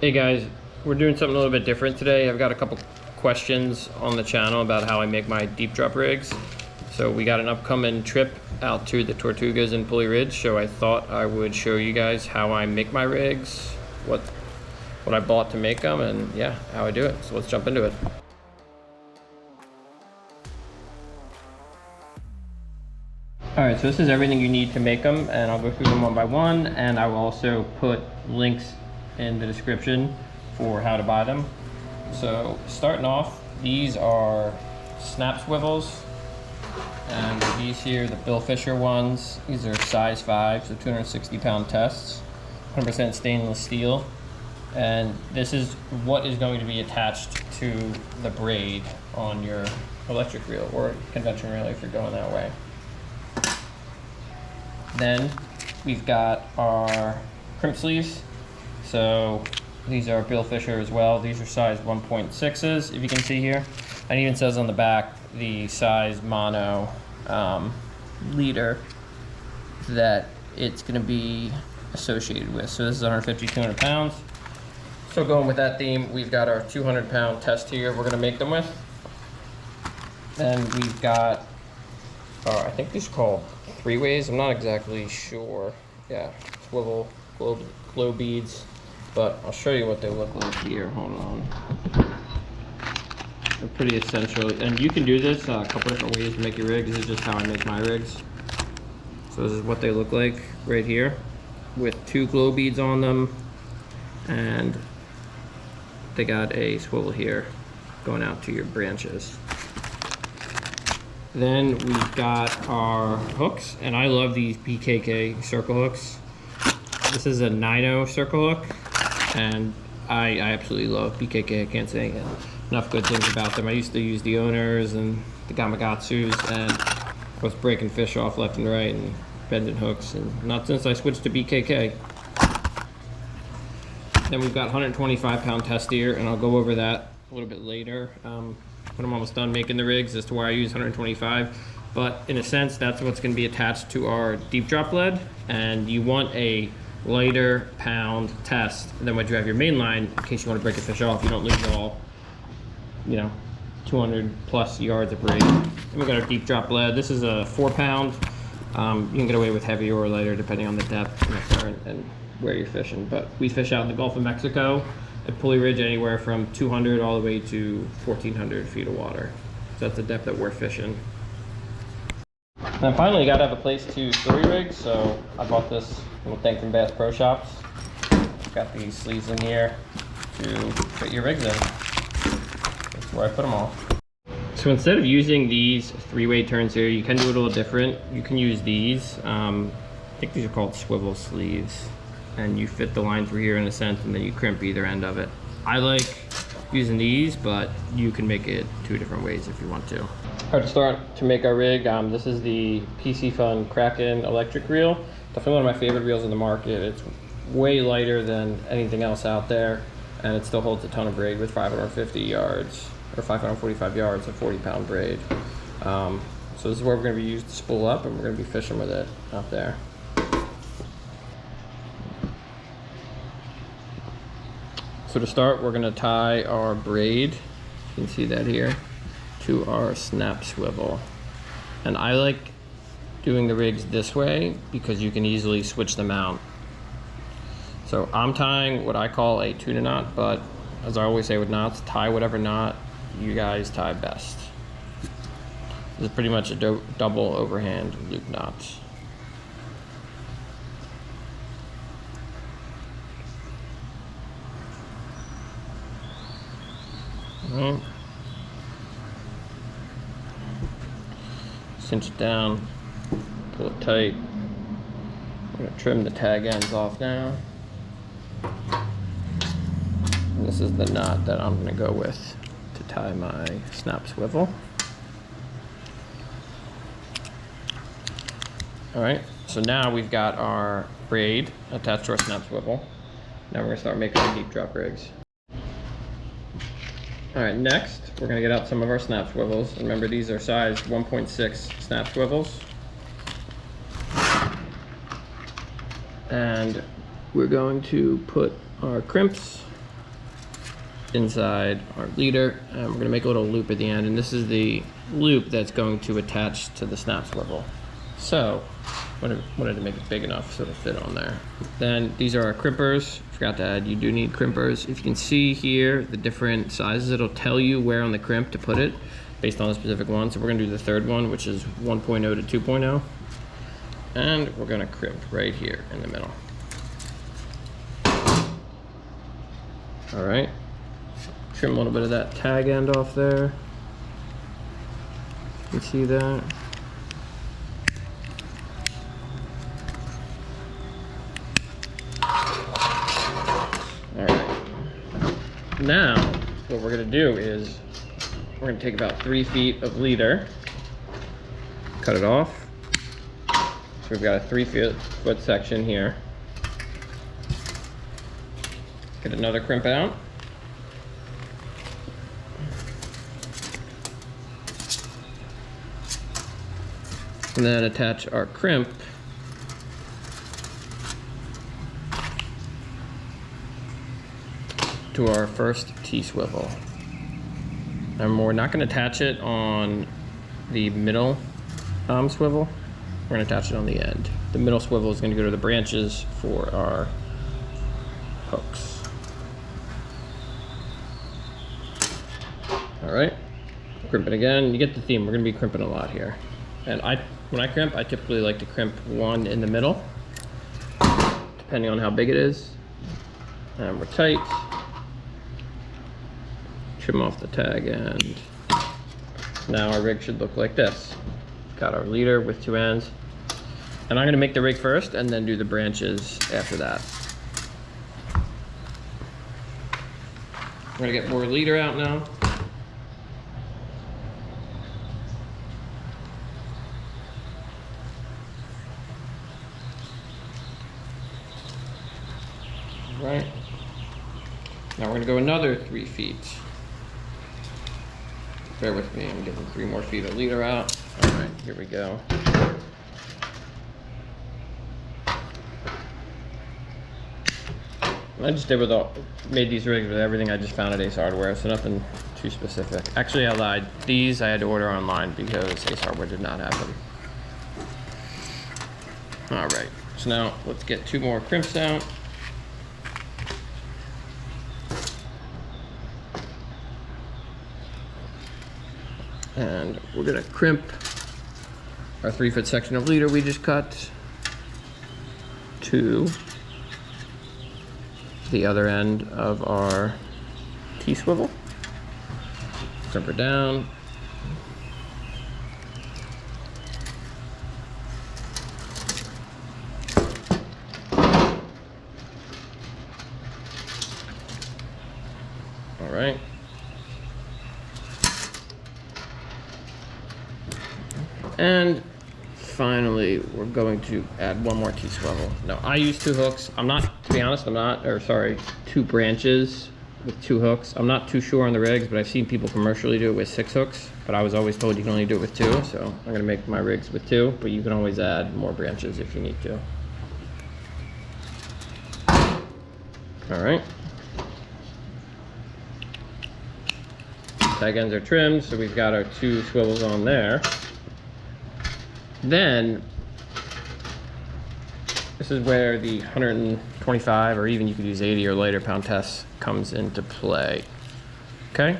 Hey guys, we're doing something a little bit different today. I've got a couple questions on the channel about how I make my deep drop rigs. So we got an upcoming trip out to the Tortugas in Pulley Ridge, so I thought I would show you guys how I make my rigs, what I bought to make them, and yeah, how I do it. So let's jump into it. Alright, so this is everything you need to make them, and I'll go through them one by one, and I will also put links in the description for how to buy them. So starting off, these are snap swivels, and these here, the Bill Fisher ones, these are size 5, so 260-pound tests, 100% stainless steel, and this is what is going to be attached to the braid on your electric reel or conventional reel if you're going that way. Then we've got our crimp sleeves. So these are Bill Fisher as well. These are size 1.6s, if you can see here. And it even says on the back the size mono leader that it's going to be associated with. So this is 150, 200 pounds. So going with that theme, we've got our 200-pound test here we're going to make them with. Then we've got, I think these are called 3-ways. I'm not exactly sure. Yeah, swivel glow beads. But I'll show you what they look like here. Hold on. They're pretty essential. And you can do this a couple different ways to make your rig. This is just how I make my rigs. So this is what they look like right here, with 2 glow beads on them. And they got a swivel here going out to your branches. Then we've got our hooks, and I love these BKK circle hooks. This is a 9-0 circle hook, and I absolutely love BKK. I can't say enough good things about them. I used to use the Owners and the Gamakatsus, and I was breaking fish off left and right and bending hooks, and not since I switched to BKK. Then we've got 125-pound test here, and I'll go over that a little bit later when I'm almost done making the rigs as to why I use 125. But in a sense, that's what's going to be attached to our deep drop lead, and you want a lighter pound test than what you have your main line in case you want to break a fish off. You don't lose all, 200 plus yards of braid. And we got our deep drop lead. This is a 4-pound. You can get away with heavier or lighter depending on the depth and the current and where you're fishing. But we fish out in the Gulf of Mexico at Pulley Ridge anywhere from 200 all the way to 1,400 feet of water. So that's the depth that we're fishing. And finally, you gotta have a place to store your rigs, so I bought this little thing from Bass Pro Shops. Got these sleeves in here to fit your rigs in. That's where I put them all. So instead of using these 3-way turns here, you can do it a little different. You can use these. I think these are called swivel sleeves. And you fit the line through here in a sense, and then you crimp either end of it. I like using these, but you can make it 2 different ways if you want to. All right, to start to make our rig, this is the PC Fun Kraken electric reel. Definitely one of my favorite reels in the market. It's way lighter than anything else out there, and it still holds a ton of braid with 550 yards or 545 yards of 40-pound braid. So this is where we're going to be used to spool up, and we're going to be fishing with it out there. So to start, we're going to tie our braid, you can see that here, to our snap swivel. And I like doing the rigs this way because you can easily switch them out. So I'm tying what I call a tuna knot, but as I always say with knots, tie whatever knot you guys tie best. This is pretty much a double overhand loop knot. Cinch it down, pull it tight. I'm going to trim the tag ends off now. And this is the knot that I'm going to go with to tie my snap swivel. Alright, so now we've got our braid attached to our snap swivel. Now we're going to start making our deep drop rigs. Alright, next we're going to get out some of our snap swivels. Remember, these are size 1.6 snap swivels. And we're going to put our crimps inside our leader, and we're gonna make a little loop at the end, and this is the loop that's going to attach to the snap swivel. So, wanted to make it big enough so it'll fit on there. Then these are our crimpers. Forgot to add, you do need crimpers. If you can see here, the different sizes, it'll tell you where on the crimp to put it based on the specific one. So we're gonna do the third one, which is 1.0 to 2.0. And we're gonna crimp right here in the middle. All right, trim a little bit of that tag end off there. You can see that. All right, now what we're gonna do is we're gonna take about 3 feet of leader, cut it off. So we've got a 3-foot section here. Get another crimp out. And then attach our crimp to our first T-swivel. And we're not going to attach it on the middle swivel. We're going to attach it on the end. The middle swivel is going to go to the branches for our hooks. All right, crimp it again. You get the theme. We're going to be crimping a lot here. And when I crimp, I typically like to crimp one in the middle, depending on how big it is. And we're tight. Trim off the tag end. Now our rig should look like this. Got our leader with 2 ends. And I'm gonna make the rig first and then do the branches after that. We're gonna get more leader out now. All right. Now we're gonna go another 3 feet. Bear with me, I'm getting 3 more feet of leader out. All right, here we go. I just made these rigs with everything I just found at Ace Hardware, so nothing too specific. Actually, I lied. These I had to order online because Ace Hardware did not have them. All right, so now let's get 2 more crimps out. And we're gonna crimp our 3-foot section of leader we just cut to the other end of our T-swivel. Crimp her down. All right. And finally, we're going to add 1 more T-swivel. Now, I use 2 hooks. I'm not, to be honest, 2 branches with 2 hooks. I'm not too sure on the rigs, but I've seen people commercially do it with 6 hooks, but I was always told you can only do it with 2, so I'm gonna make my rigs with 2, but you can always add more branches if you need to. All right. Tag ends are trimmed, so we've got our 2 swivels on there. Then, this is where the 125, or even you could use 80 or lighter pound test comes into play. Okay,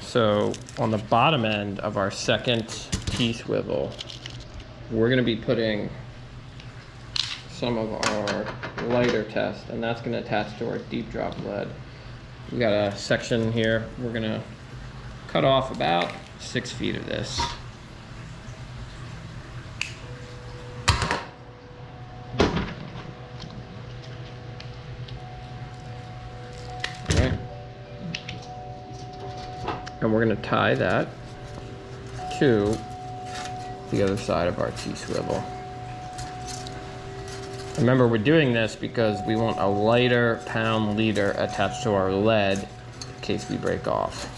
so on the bottom end of our second T-swivel, we're gonna be putting some of our lighter test, and that's gonna attach to our deep drop lead. We got a section here. We're gonna cut off about 6 feet of this. And we're going to tie that to the other side of our T-swivel. Remember, we're doing this because we want a lighter pound leader attached to our lead in case we break off.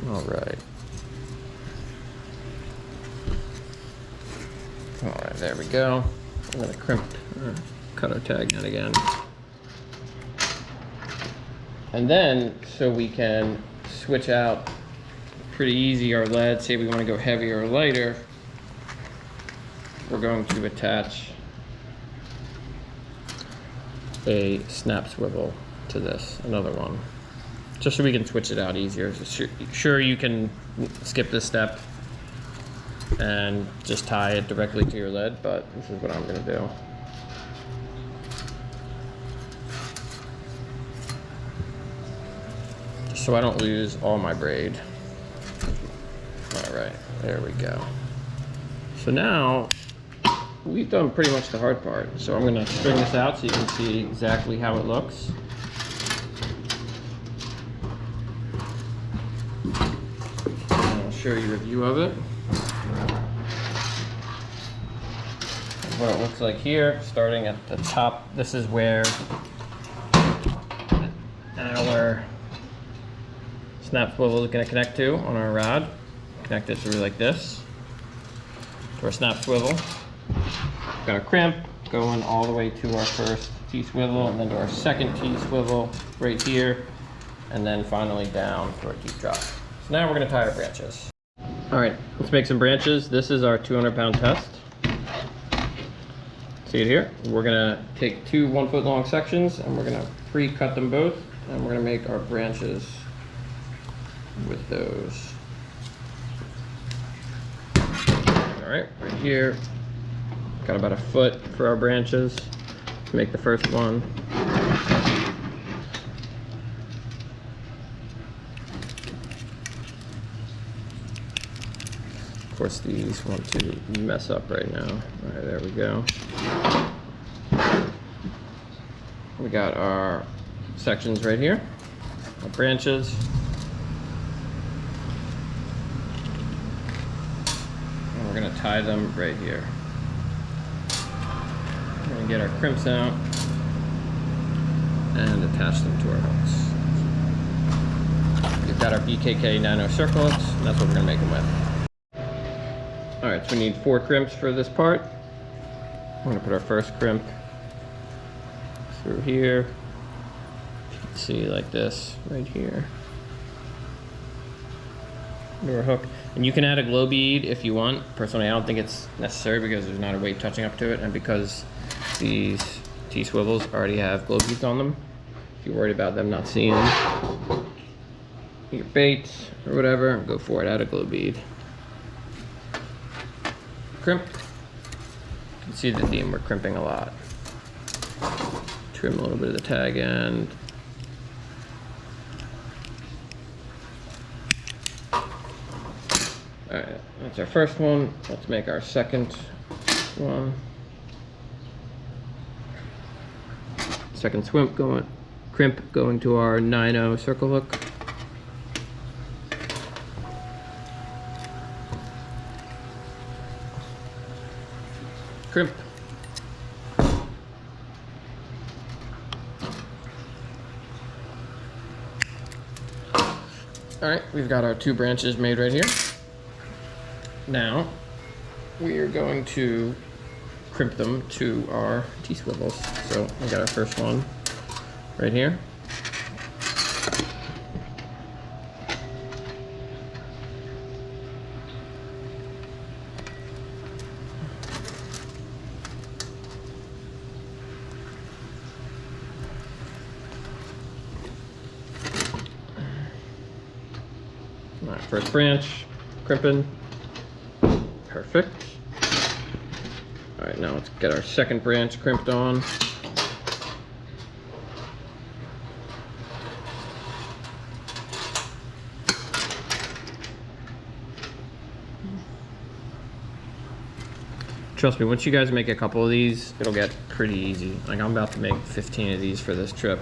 All right. All right, there we go. I'm gonna crimp or cut our tag net again. And then, so we can switch out pretty easy our lead, say we want to go heavier or lighter, we're going to attach a snap swivel to this, another one, just so we can switch it out easier. Sure, you can skip this step and just tie it directly to your lead, but this is what I'm going to do. Just so I don't lose all my braid. All right, there we go. So now we've done pretty much the hard part. So I'm gonna string this out so you can see exactly how it looks. And I'll show you a view of it. What it looks like here, starting at the top, this is where our snap swivel is going to connect to on our rod. Connect it through like this to our snap swivel. Got our crimp going all the way to our first T-swivel, and then to our second T-swivel right here, and then finally down for a deep drop. So now we're going to tie our branches. All right, let's make some branches. This is our 200-pound test. See it here? We're going to take two 1 foot long sections, and we're going to pre-cut them both, and we're going to make our branches with those. All right, right here, got about a foot for our branches to make the first one. Of course, these want to mess up right now. All right, there we go. We got our sections right here, our branches. And we're gonna tie them right here. We're gonna get our crimps out and attach them to our hooks. We've got our BKK nano circle hooks, and that's what we're gonna make them with. All right, so we need 4 crimps for this part. We're gonna put our first crimp through here. You can see like this right here. Into our hook. And you can add a glow bead if you want. Personally, I don't think it's necessary because there's not a weight touching up to it, and because these T-swivels already have glow beads on them. If you're worried about them not seeing your bait or whatever, go for it, add a glow bead. Crimp. You can see the theme, we're crimping a lot. Trim a little bit of the tag end. Alright, that's our first one. Let's make our second one. Second crimp going to our 9/0 circle hook. Crimp. All right, we've got our 2 branches made right here. Now, we are going to crimp them to our T-swivels. So we got our first one right here. All right, first branch, crimping. Perfect. All right, now let's get our second branch crimped on. Trust me, once you guys make a couple of these, it'll get pretty easy. Like I'm about to make 15 of these for this trip.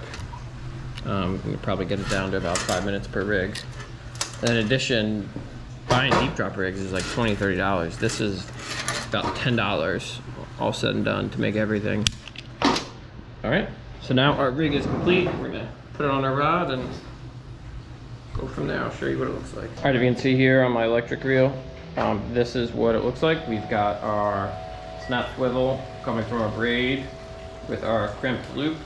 You can probably get it down to about 5 minutes per rig. And in addition, buying deep drop rigs is like $20, $30. This is about $10 all said and done to make everything. All right, so now our rig is complete. We're gonna put it on our rod and go from there. I'll show you what it looks like. All right, if you can see here on my electric reel, this is what it looks like. We've got our snap swivel coming from our braid with our crimped loop,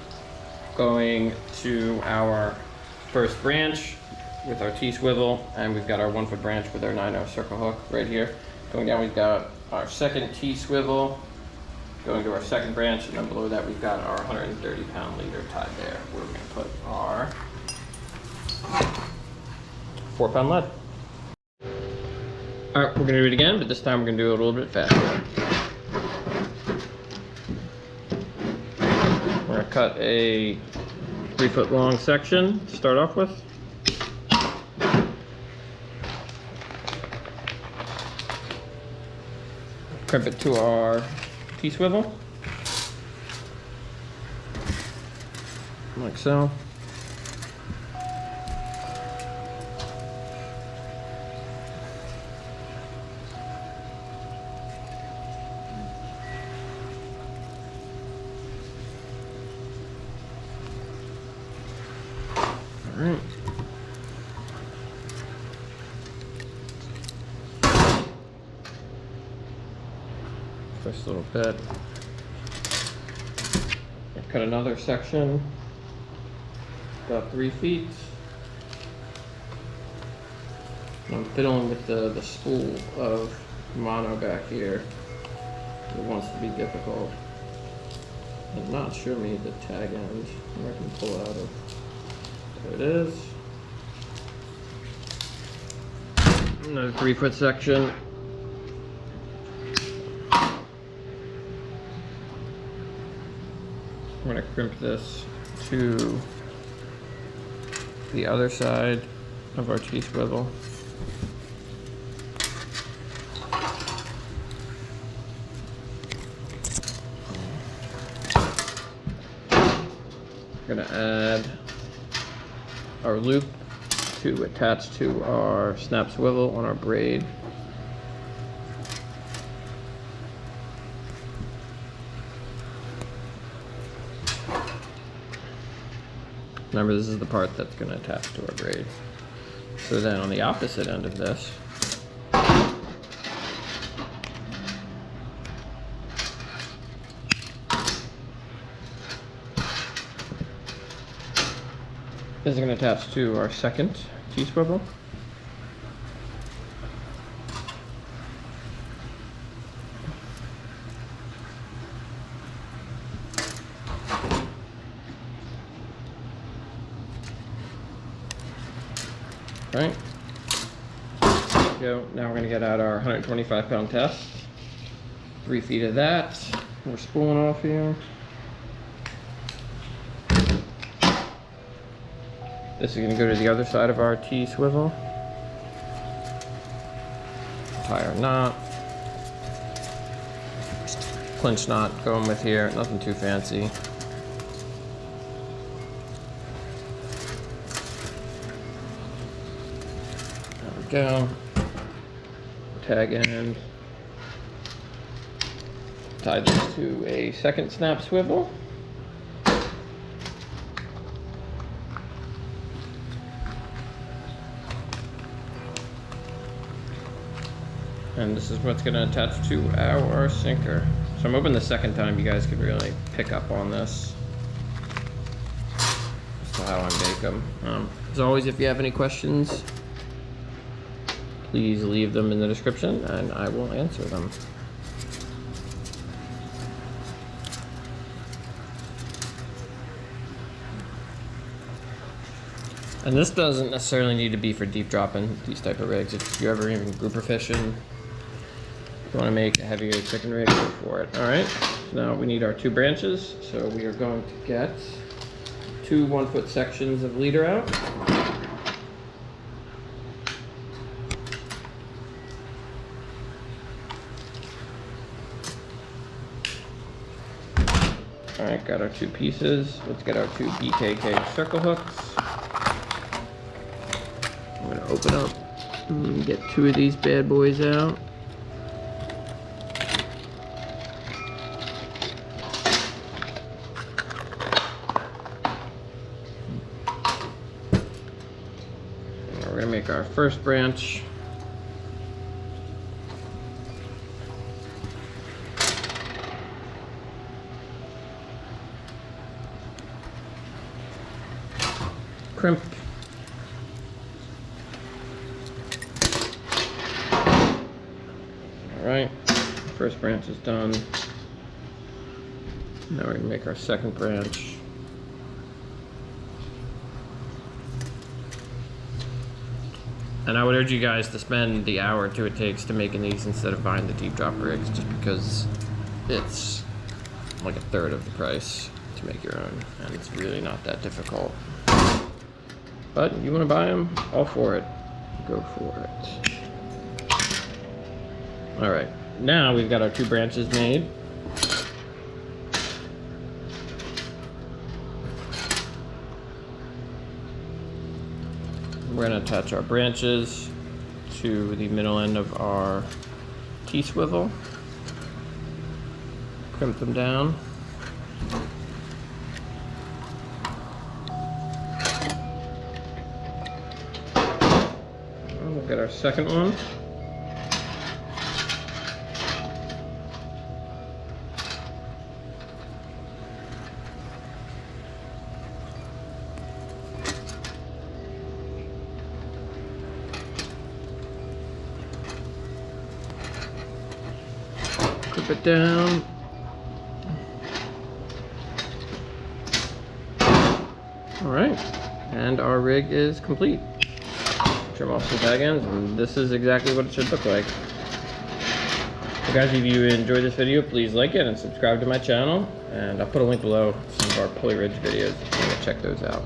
going to our first branch with our T-swivel, and we've got our 1 foot branch with our 9/0 circle hook right here. Going down, we've got our second T-swivel, going to our second branch, and then below that we've got our 130 pound leader tied there, where we're gonna put our 4 pound lead. All right, we're gonna do it again, but this time we're gonna do it a little bit faster. We're gonna cut a 3 foot long section to start off with. Crimp it to our T-swivel, like so. All right. First little bit. Cut another section, about 3 feet. I'm fiddling with the spool of mono back here. It wants to be difficult. And not show me the tag end. I can pull out of. There it is. Another 3 foot section. We're going to crimp this to the other side of our T-swivel. We're going to add our loop to attach to our snap swivel on our braid. Remember, this is the part that's going to attach to our braid. So then on the opposite end of this, this is going to attach to our second T-swivel. Right. Go. Now we're going to get out our 125 pound test. 3 feet of that. We're spooling off here. This is going to go to the other side of our T-swivel. Tie our knot. Clinch knot going with here. Nothing too fancy. Go. Tag end. Tie this to a second snap swivel. And this is what's going to attach to our sinker. So I'm hoping the second time you guys could really pick up on this. That's how I make them. As always, if you have any questions, please leave them in the description and I will answer them. And this doesn't necessarily need to be for deep dropping these type of rigs. If you're ever even grouper fishing, if you want to make a heavier chicken rig, go for it. All right, now we need our 2 branches. So we are going to get 2 1 foot sections of leader out. All right, got our 2 pieces. Let's get our 2 BKK circle hooks. I'm gonna open up and get 2 of these bad boys out. And we're gonna make our first branch. crimp. All right, first branch is done. Now we're gonna make our second branch. And I would urge you guys to spend the hour or two it takes to making these instead of buying the deep drop rigs, just because it's like a third of the price to make your own, and it's really not that difficult. But you want to buy them, all for it. Go for it. All right, now we've got our 2 branches made. We're going to attach our branches to the middle end of our T-swivel. Crimp them down. We'll get our second one. Clip it down. All right, and our rig is complete. Trim off some tag ends, and this is exactly what it should look like. So guys, if you enjoyed this video, please like it and subscribe to my channel, and I'll put a link below to some of our Pulley Ridge videos if you want to check those out.